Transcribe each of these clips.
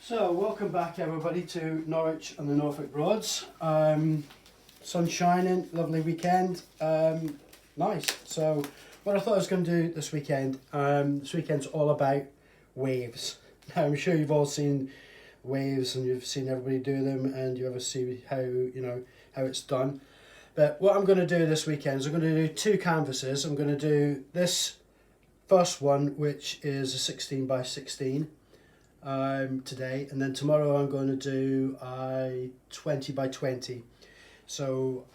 So, welcome back everybody to Norwich and the Norfolk Broads. Sun shining, lovely weekend, nice. So, what I thought I was going to do this weekend's all about waves. Now, I'm sure you've all seen waves and you've seen everybody do them and you ever see how it's done. But what I'm going to do this weekend is I'm going to do two canvases. I'm going to do this first one, which is a 16 by 16 today, and then tomorrow I'm going to do a 20 by 20. So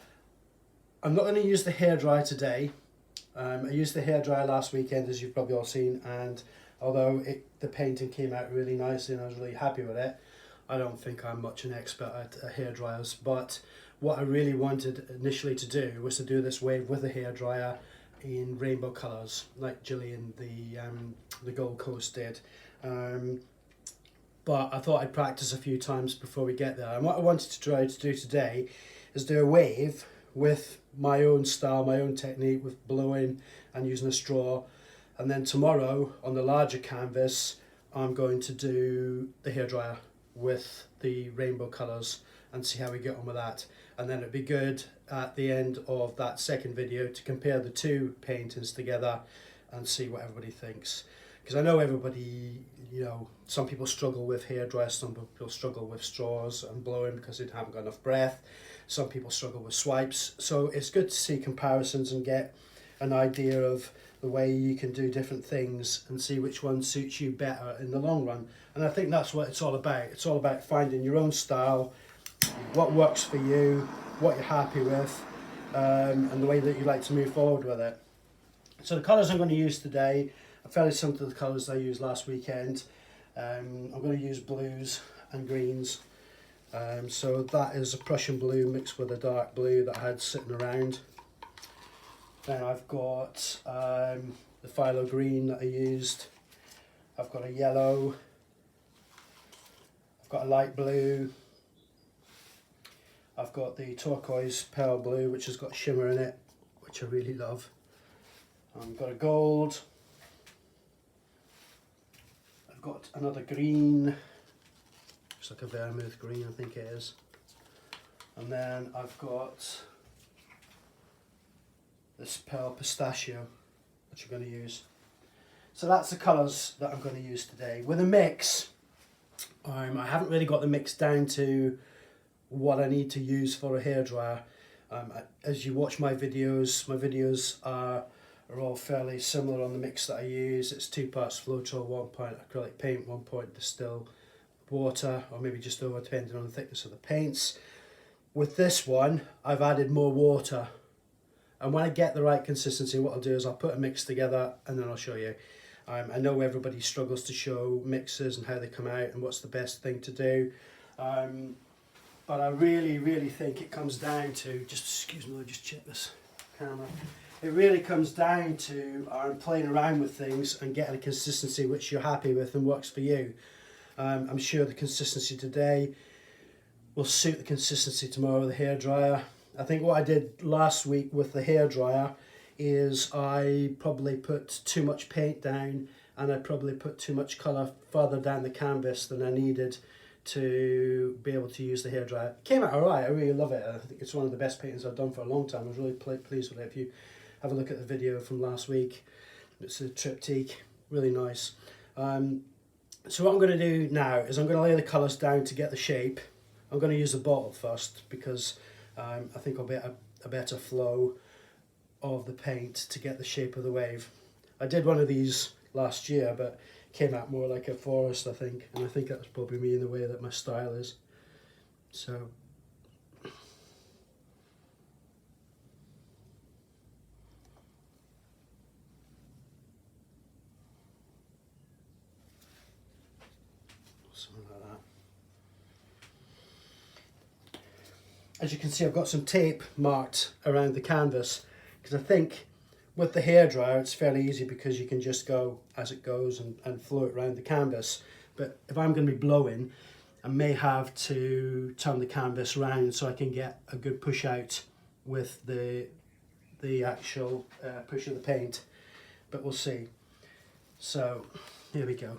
I'm not going to use the hairdryer today. I used the hairdryer last weekend, as you've probably all seen, and although the painting came out really nicely and I was really happy with it, I don't think I'm much an expert at hairdryers. But what I really wanted initially to do was to do this wave with a hairdryer in rainbow colours, like Gillian, the Gold Coast did. But I thought I'd practice a few times before we get there. And what I wanted to try to do today is do a wave with my own style, my own technique, with blowing and using a straw. And then tomorrow on the larger canvas, I'm going to do the hairdryer with the rainbow colours and see how we get on with that. And then it'd be good at the end of that second video to compare the two paintings together and see what everybody thinks. Because I know everybody, some people struggle with hairdryers, some people struggle with straws and blowing because they haven't got enough breath. Some people struggle with swipes. So it's good to see comparisons and get an idea of the way you can do different things and see which one suits you better in the long run. And I think that's what it's all about. It's all about finding your own style, what works for you, what you're happy with, and the way that you like to move forward with it. So the colours I'm going to use today are fairly similar to the colours I used last weekend. I'm going to use blues and greens. So that is a Prussian blue mixed with a dark blue that I had sitting around. Then I've got the phthalo green that I used. I've got a yellow. I've got a light blue. I've got the turquoise pearl blue, which has got shimmer in it, which I really love. I've got a gold. I've got another green. It's like a vermouth green, I think it is. And then I've got this pearl pistachio, which I'm going to use. So that's the colours that I'm going to use today. With a mix, I haven't really got the mix down to what I need to use for a hairdryer. As you watch my videos are all fairly similar on the mix that I use. It's 2 parts Floetrol, 1 part acrylic paint, 1 part distilled water, or maybe just over, depending on the thickness of the paints. With this one, I've added more water. And when I get the right consistency, what I'll do is I'll put a mix together and then I'll show you. I know everybody struggles to show mixes and how they come out and what's the best thing to do. But I really think it comes down to, excuse me, I'll just check this camera. It really comes down to playing around with things and getting a consistency which you're happy with and works for you. I'm sure the consistency today will suit the consistency tomorrow with the hairdryer. I think what I did last week with the hairdryer is I probably put too much paint down and I probably put too much colour further down the canvas than I needed to be able to use the hairdryer. It came out alright, I really love it. I think it's one of the best paintings I've done for a long time. I was really pleased with it. If you have a look at the video from last week, it's a triptych, really nice. So what I'm going to do now is I'm going to lay the colours down to get the shape. I'm going to use the bottle first because I think I'll get a better flow of the paint to get the shape of the wave. I did one of these last year, but came out more like a forest, I think, and I think that's probably me in the way that my style is. So something like that. As you can see, I've got some tape marked around the canvas because I think with the hairdryer it's fairly easy because you can just go as it goes and flow it around the canvas. But if I'm going to be blowing, I may have to turn the canvas around so I can get a good push out with the actual push of the paint. But we'll see. So here we go.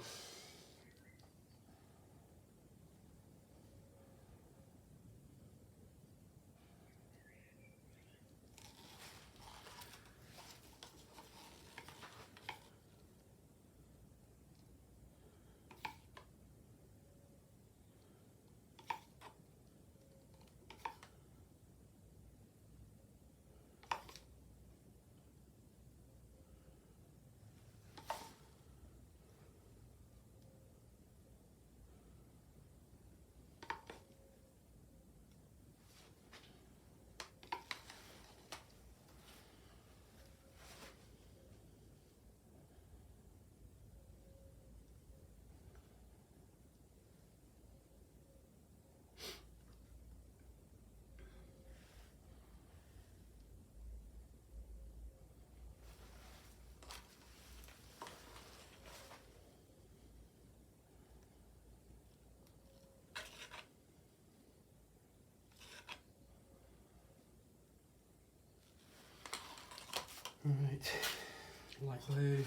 Right, light blue.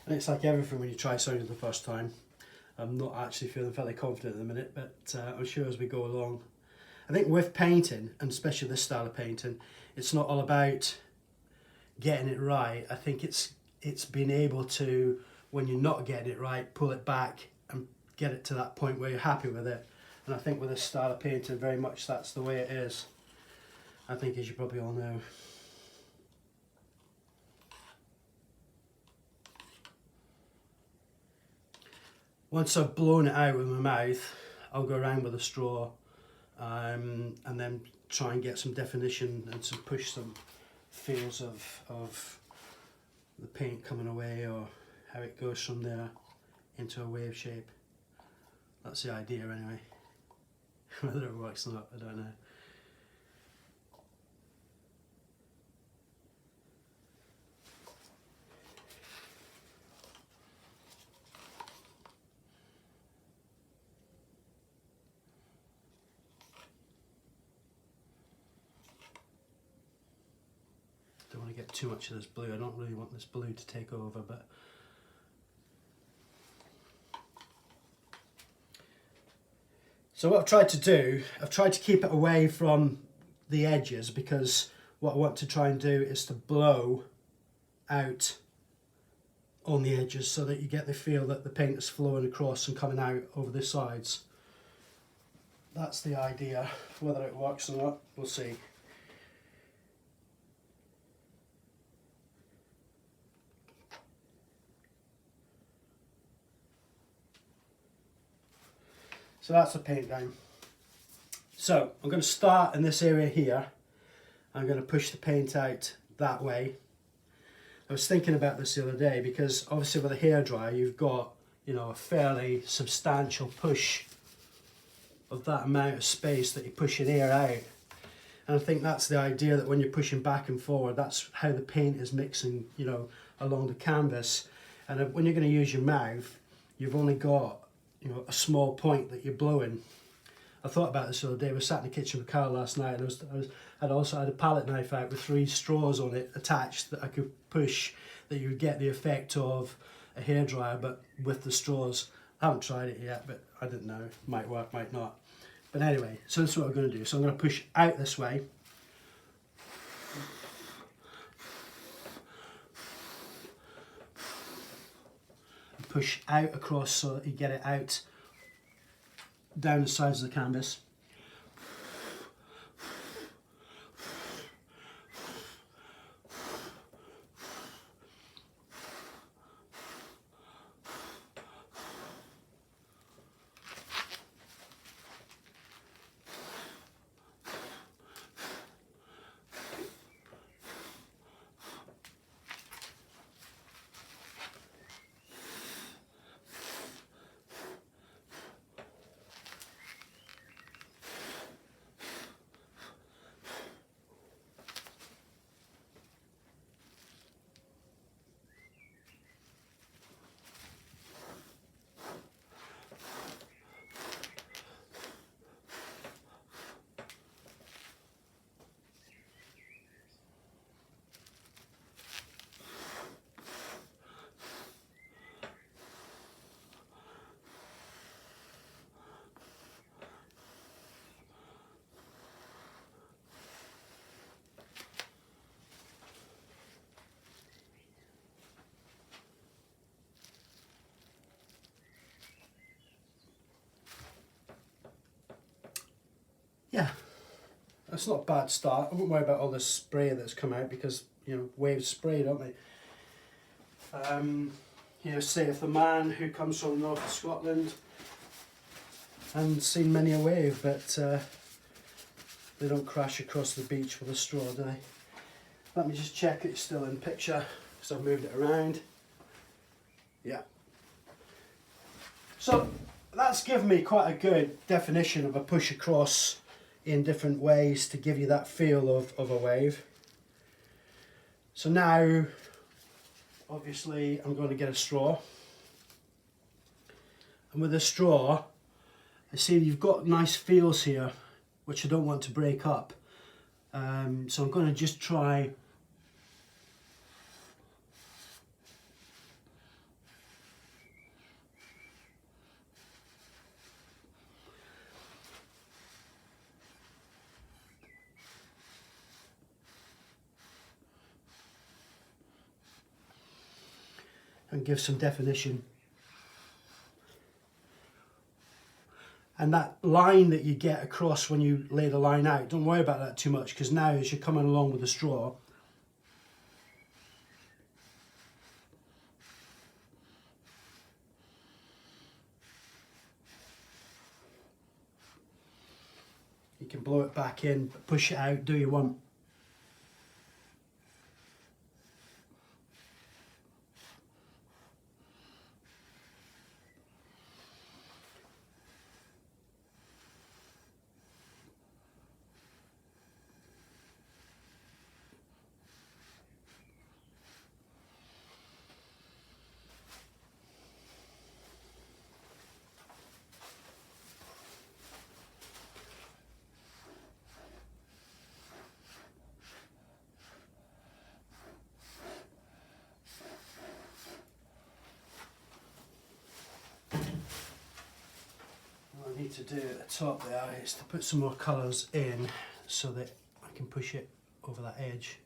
And it's like everything when you try something the first time. I'm not actually feeling fairly confident at the minute, but I'm sure as we go along. I think with painting, and especially this style of painting, it's not all about getting it right. I think it's being able to, when you're not getting it right, pull it back and get it to that point where you're happy with it. And I think with this style of painting, very much that's the way it is. I think, as you probably all know. Once I've blown it out with my mouth, I'll go around with a straw and then try and get some definition and push some feels of the paint coming away, or how it goes from there into a wave shape. That's the idea anyway. Whether it works or not, I don't know. Don't want to get too much of this blue. I don't really want this blue to take over, but so what I've tried to do, I've tried to keep it away from the edges, because what I want to try and do is to blow out on the edges so that you get the feel that the paint is flowing across and coming out over the sides. That's the idea. Whether it works or not, we'll see. So that's the paint down. So I'm going to start in this area here. I'm going to push the paint out that way. I was thinking about this the other day, because obviously with a hairdryer you've got, you know, a fairly substantial push of that amount of space that you're pushing air out. And I think that's the idea, that when you're pushing back and forward, that's how the paint is mixing, you know, along the canvas. And when you're going to use your mouth, you've only got, you know, a small point that you're blowing. I thought about this the other day. I was sat in the kitchen with Carl last night, and I'd also had a palette knife out with 3 straws on it attached that I could push, that you would get the effect of a hairdryer but with the straws. I haven't tried it yet, but I didn't know. Might work, might not. But anyway, so this is what I'm going to do. So I'm going to push out this way. Push out across so that you get it out down the sides of the canvas. Yeah, that's not a bad start. I wouldn't worry about all this spray that's come out, because, you know, waves spray, don't they? You know, say if the man who comes from the north of Scotland and seen many a wave, but they don't crash across the beach with a straw, do they? Let me just check it's still in picture, because I've moved it around. Yeah. So that's given me quite a good definition of a push across, in different ways to give you that feel of a wave. So now, obviously, I'm going to get a straw. And with a straw, I see you've got nice feels here, which I don't want to break up. So I'm going to just try and give some definition. And that line that you get across when you lay the line out, don't worry about that too much, because now as you're coming along with the straw, you can blow it back in, push it out, do you want. What I need to do at the top there is to put some more colours in so that I can push it over that edge.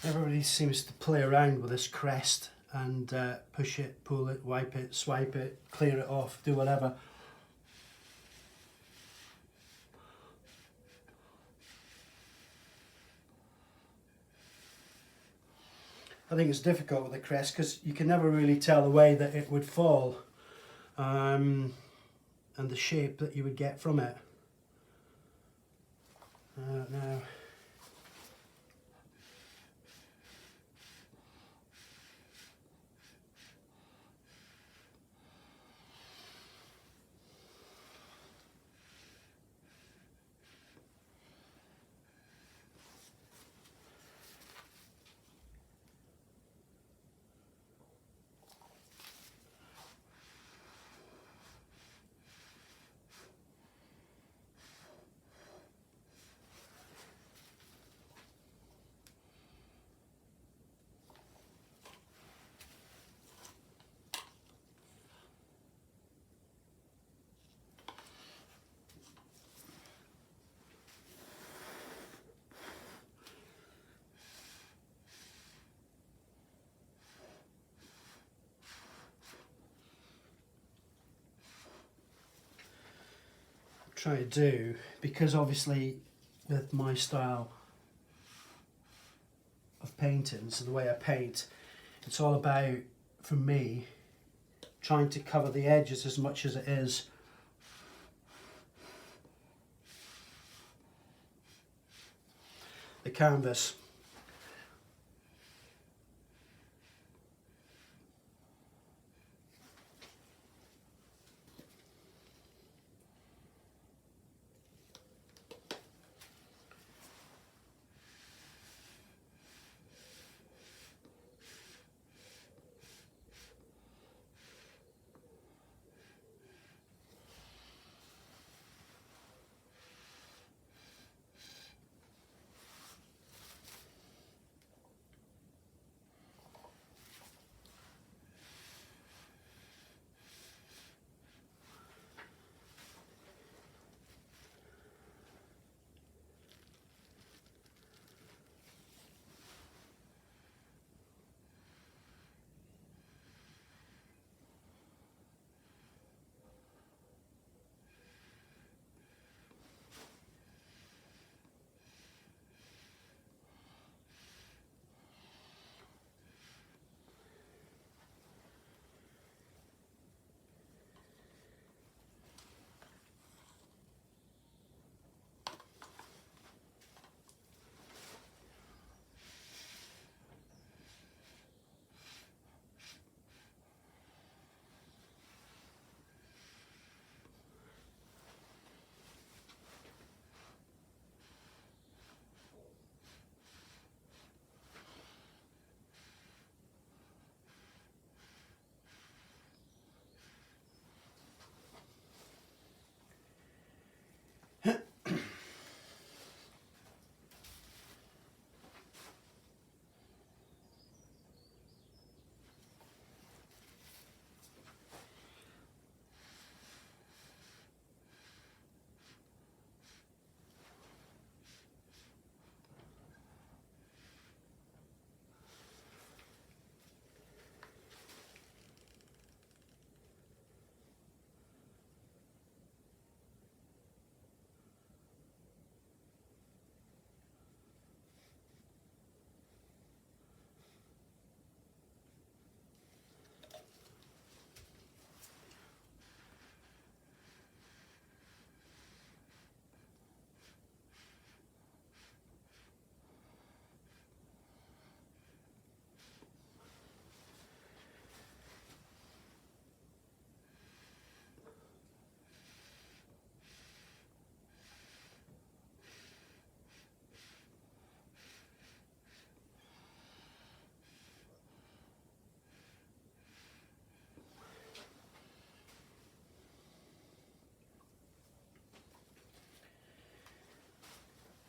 Everybody seems to play around with this crest and push it, pull it, wipe it, swipe it, clear it off, do whatever. I think it's difficult with the crest because you can never really tell the way that it would fall and the shape that you would get from it. Now, try to do, because obviously with my style of painting, so the way I paint, it's all about, for me, trying to cover the edges as much as it is the canvas.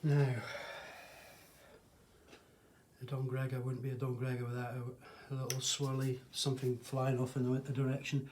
Now, a Don Gregor wouldn't be a Don Gregor without a little swirly something flying off in the direction.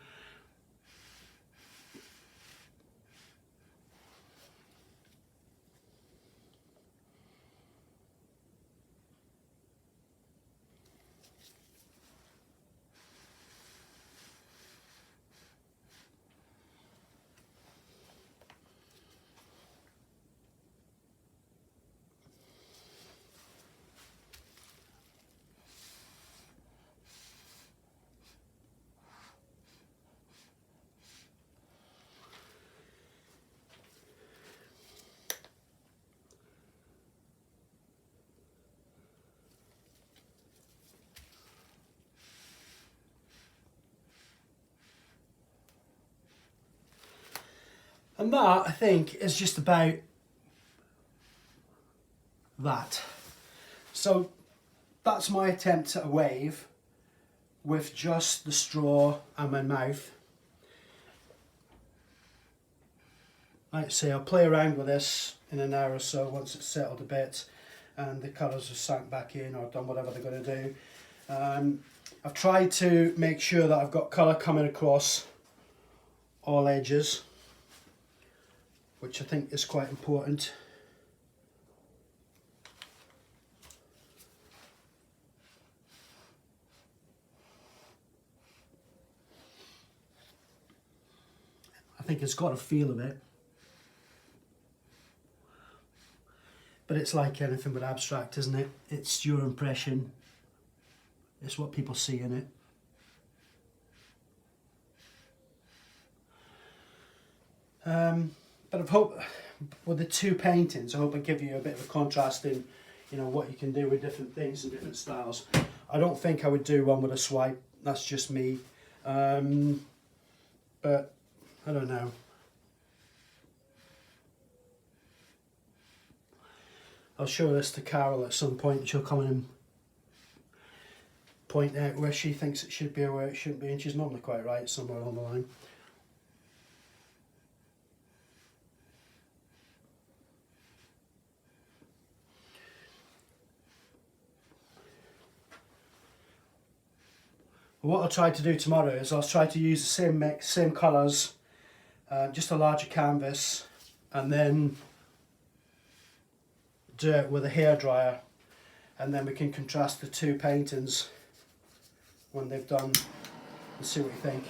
And that, I think, is just about that. So that's my attempt at a wave with just the straw and my mouth. Like I say, I'll play around with this in an hour or so once it's settled a bit and the colours have sank back in or done whatever they're going to do. I've tried to make sure that I've got colour coming across all edges, which I think is quite important. I think it's got a feel of it. But it's like anything but abstract, isn't it? It's your impression. It's what people see in it. But I hope with the two paintings, I hope I give you a bit of a contrast in, you know, what you can do with different things and different styles. I don't think I would do one with a swipe. That's just me. But I don't know. I'll show this to Carol at some point. She'll come in and point out where she thinks it should be or where it shouldn't be, and she's normally quite right somewhere along the line. What I'll try to do tomorrow is I'll try to use the same mix, same colours, just a larger canvas, and then do it with a hairdryer, and then we can contrast the two paintings when they've done and see what you think.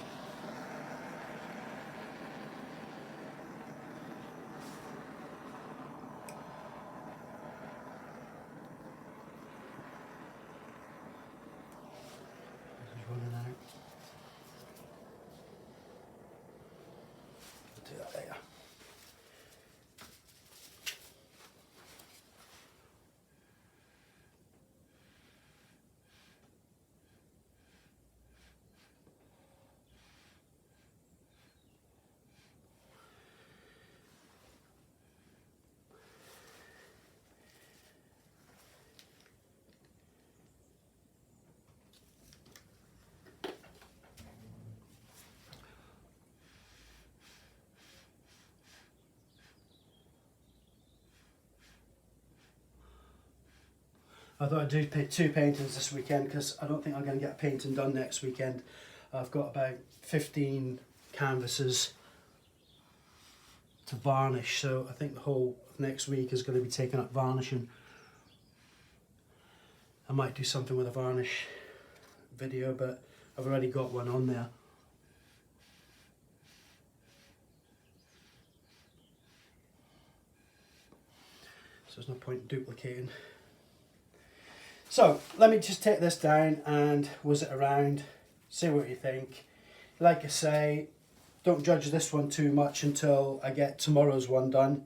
This is running out. Do that later. I thought I'd do two paintings this weekend because I don't think I'm going to get a painting done next weekend. I've got about 15 canvases to varnish, so I think the whole of next week is going to be taken up varnishing. I might do something with a varnish video, but I've already got one on there. So there's no point in duplicating. So let me just take this down and whiz it around, see what you think. Like I say, don't judge this one too much until I get tomorrow's one done,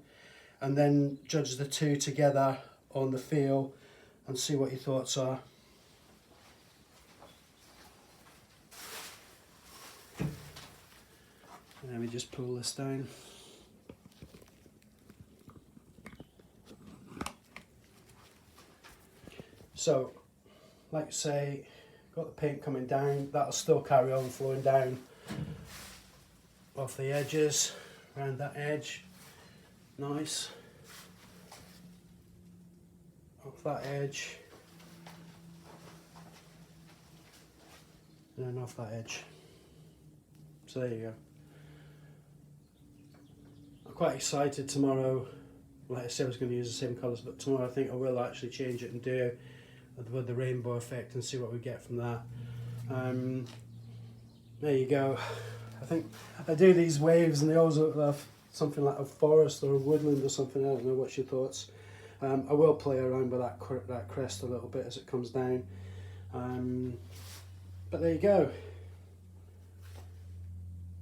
and then judge the two together on the feel and see what your thoughts are. Let me just pull this down. So, like I say, got the paint coming down, that'll still carry on flowing down off the edges, around that edge, nice, off that edge, and then off that edge. So there you go. I'm quite excited tomorrow. Like I said, I was going to use the same colours, but tomorrow I think I will actually change it and do with the rainbow effect and see what we get from that. There you go. I think I do these waves and they always look like something like a forest or a woodland or something. I don't know, what's your thoughts? I will play around with that crest a little bit as it comes down. But there you go.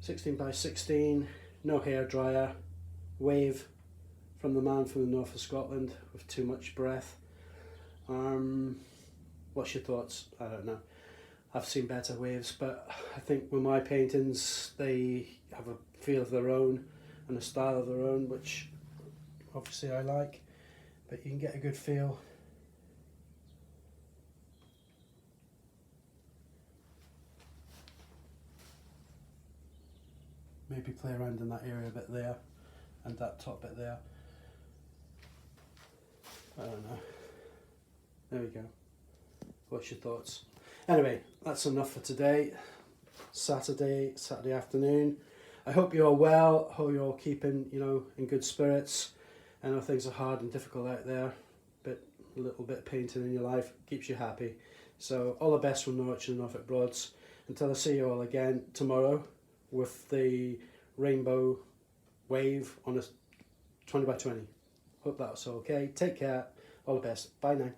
16 by 16, no hairdryer, wave from the man from the north of Scotland with too much breath. What's your thoughts? I don't know. I've seen better waves, but I think with my paintings, they have a feel of their own, and a style of their own, which obviously I like, but you can get a good feel. Maybe play around in that area a bit there and that top bit there. I don't know. There we go. What's your thoughts? Anyway, that's enough for today. Saturday afternoon. I hope you're all well. Hope you're all keeping, in good spirits. I know things are hard and difficult out there, but a little bit of painting in your life keeps you happy. So all the best from Norwich and Norfolk Broads. Until I see you all again tomorrow with the rainbow wave on a 20 by 20. Hope that's okay. Take care. All the best. Bye now.